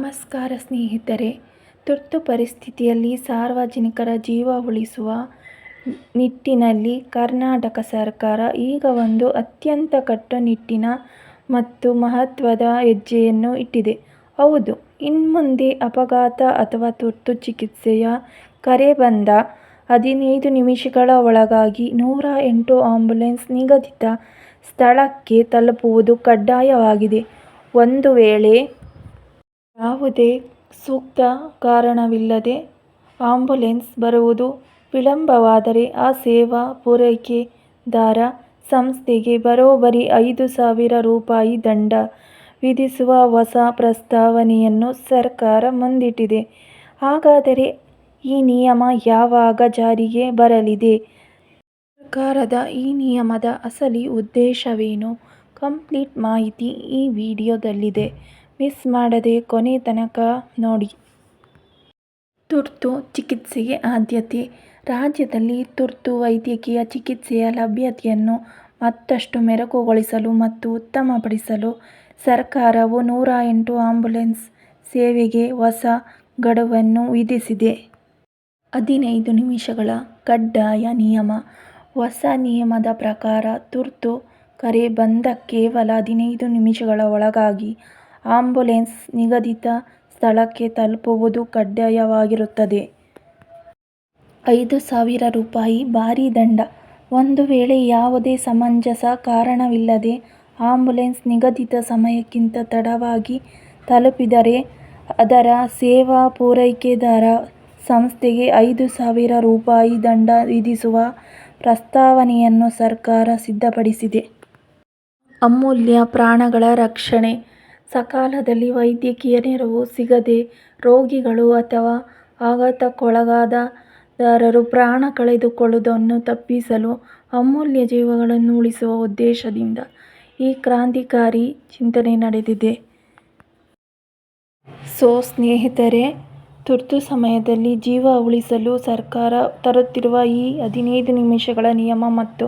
ನಮಸ್ಕಾರ ಸ್ನೇಹಿತರೆ. ತುರ್ತು ಪರಿಸ್ಥಿತಿಯಲ್ಲಿ ಸಾರ್ವಜನಿಕರ ಜೀವ ಉಳಿಸುವ ನಿಟ್ಟಿನಲ್ಲಿ ಕರ್ನಾಟಕ ಸರ್ಕಾರ ಈಗ ಒಂದು ಅತ್ಯಂತ ಕಟ್ಟುನಿಟ್ಟಿನ ಮತ್ತು ಮಹತ್ವದ ಹೆಜ್ಜೆಯನ್ನು ಇಟ್ಟಿದೆ. ಹೌದು, ಇನ್ಮುಂದೆ ಅಪಘಾತ ಅಥವಾ ತುರ್ತು ಚಿಕಿತ್ಸೆಯ ಕರೆ ಬಂದ 15 ನಿಮಿಷಗಳ ಒಳಗಾಗಿ 108 ಆಂಬ್ಯುಲೆನ್ಸ್ ನಿಗದಿತ ಸ್ಥಳಕ್ಕೆ ತಲುಪುವುದು ಕಡ್ಡಾಯವಾಗಿದೆ. ಒಂದು ವೇಳೆ ಯಾವುದೇ ಸೂಕ್ತ ಕಾರಣವಿಲ್ಲದೆ ಆಂಬ್ಯುಲೆನ್ಸ್ ಬರುವುದು ವಿಳಂಬವಾದರೆ ಆ ಸೇವಾ ಪೂರೈಕೆದಾರ ಸಂಸ್ಥೆಗೆ ಬರೋಬ್ಬರಿ 5,000 ರೂಪಾಯಿ ದಂಡ ವಿಧಿಸುವ ಹೊಸ ಪ್ರಸ್ತಾವನೆಯನ್ನು ಸರ್ಕಾರ ಮುಂದಿಟ್ಟಿದೆ. ಹಾಗಾದರೆ ಈ ನಿಯಮ ಯಾವಾಗ ಜಾರಿಗೆ ಬರಲಿದೆ? ಸರ್ಕಾರದ ಈ ನಿಯಮದ ಅಸಲಿ ಉದ್ದೇಶವೇನು? ಕಂಪ್ಲೀಟ್ ಮಾಹಿತಿ ಈ ವಿಡಿಯೋದಲ್ಲಿದೆ. ಮಿಸ್ ಮಾಡದೆ ಕೊನೆ ತನಕ ನೋಡಿ. ತುರ್ತು ಚಿಕಿತ್ಸೆಗೆ ಆದ್ಯತೆ. ರಾಜ್ಯದಲ್ಲಿ ತುರ್ತು ವೈದ್ಯಕೀಯ ಚಿಕಿತ್ಸೆಯ ಲಭ್ಯತೆಯನ್ನು ಮತ್ತಷ್ಟು ಮೆರುಗುಗೊಳಿಸಲು ಮತ್ತು ಉತ್ತಮಪಡಿಸಲು ಸರ್ಕಾರವು 108 ಆಂಬ್ಯುಲೆನ್ಸ್ ಸೇವೆಗೆ ಹೊಸ ಗಡುವನ್ನು ವಿಧಿಸಿದೆ. 15 ನಿಮಿಷಗಳ ಕಡ್ಡಾಯ ನಿಯಮ. ಹೊಸ ನಿಯಮದ ಪ್ರಕಾರ ತುರ್ತು ಕರೆ ಬಂದ ಕೇವಲ 15 ನಿಮಿಷಗಳ ಒಳಗಾಗಿ ಆಂಬ್ಯುಲೆನ್ಸ್ ನಿಗದಿತ ಸ್ಥಳಕ್ಕೆ ತಲುಪುವುದು ಕಡ್ಡಾಯವಾಗಿರುತ್ತದೆ. 5,000 ರೂಪಾಯಿ ಭಾರಿ ದಂಡ. ಒಂದು ವೇಳೆ ಯಾವುದೇ ಸಮಂಜಸ ಕಾರಣವಿಲ್ಲದೆ ಆಂಬ್ಯುಲೆನ್ಸ್ ನಿಗದಿತ ಸಮಯಕ್ಕಿಂತ ತಡವಾಗಿ ತಲುಪಿದರೆ ಅದರ ಸೇವಾ ಪೂರೈಕೆದಾರ ಸಂಸ್ಥೆಗೆ 5,000 ರೂಪಾಯಿ ದಂಡ ವಿಧಿಸುವ ಪ್ರಸ್ತಾವನೆಯನ್ನು ಸರ್ಕಾರ ಸಿದ್ಧಪಡಿಸಿದೆ. ಅಮೂಲ್ಯ ಪ್ರಾಣಗಳ ರಕ್ಷಣೆ. ಸಕಾಲದಲ್ಲಿ ವೈದ್ಯಕೀಯ ನೆರವು ಸಿಗದೆ ರೋಗಿಗಳು ಅಥವಾ ಆಘಾತಕ್ಕೊಳಗಾದವರು ಪ್ರಾಣ ಕಳೆದುಕೊಳ್ಳುವುದನ್ನು ತಪ್ಪಿಸಲು ಅಮೂಲ್ಯ ಜೀವಗಳನ್ನು ಉಳಿಸುವ ಉದ್ದೇಶದಿಂದ ಈ ಕ್ರಾಂತಿಕಾರಿ ಚಿಂತನೆ ನಡೆದಿದೆ. ಸ್ನೇಹಿತರೆ, ತುರ್ತು ಸಮಯದಲ್ಲಿ ಜೀವ ಉಳಿಸಲು ಸರ್ಕಾರ ತರುತ್ತಿರುವ ಈ 15 ನಿಮಿಷಗಳ ನಿಯಮ ಮತ್ತು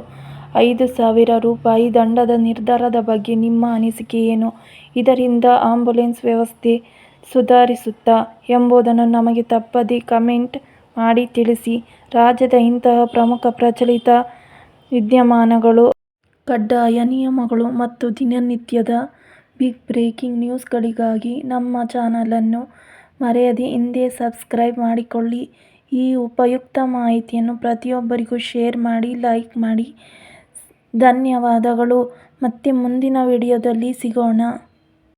5,000 ರೂಪಾಯಿ ದಂಡದ ನಿರ್ಧಾರದ ಬಗ್ಗೆ ನಿಮ್ಮ ಅನಿಸಿಕೆ ಏನು? ಇದರಿಂದ ಆಂಬ್ಯುಲೆನ್ಸ್ ವ್ಯವಸ್ಥೆ ಸುಧಾರಿಸುತ್ತಾ ಎಂಬುದನ್ನು ನಮಗೆ ತಪ್ಪದೆ ಕಮೆಂಟ್ ಮಾಡಿ ತಿಳಿಸಿ. ರಾಜ್ಯದ ಇಂತಹ ಪ್ರಮುಖ ಪ್ರಚಲಿತ ವಿದ್ಯಮಾನಗಳು, ಕಡ್ಡಾಯ ನಿಯಮಗಳು ಮತ್ತು ದಿನನಿತ್ಯದ ಬಿಗ್ ಬ್ರೇಕಿಂಗ್ ನ್ಯೂಸ್ಗಳಿಗಾಗಿ ನಮ್ಮ ಚಾನಲನ್ನು ಮರೆಯದೆ ಹಿಂದೆ ಸಬ್ಸ್ಕ್ರೈಬ್ ಮಾಡಿಕೊಳ್ಳಿ. ಈ ಉಪಯುಕ್ತ ಮಾಹಿತಿಯನ್ನು ಪ್ರತಿಯೊಬ್ಬರಿಗೂ ಶೇರ್ ಮಾಡಿ, ಲೈಕ್ ಮಾಡಿ. ಧನ್ಯವಾದಗಳು. ಮತ್ತೆ ಮುಂದಿನ ವಿಡಿಯೋದಲ್ಲಿ ಸಿಗೋಣ.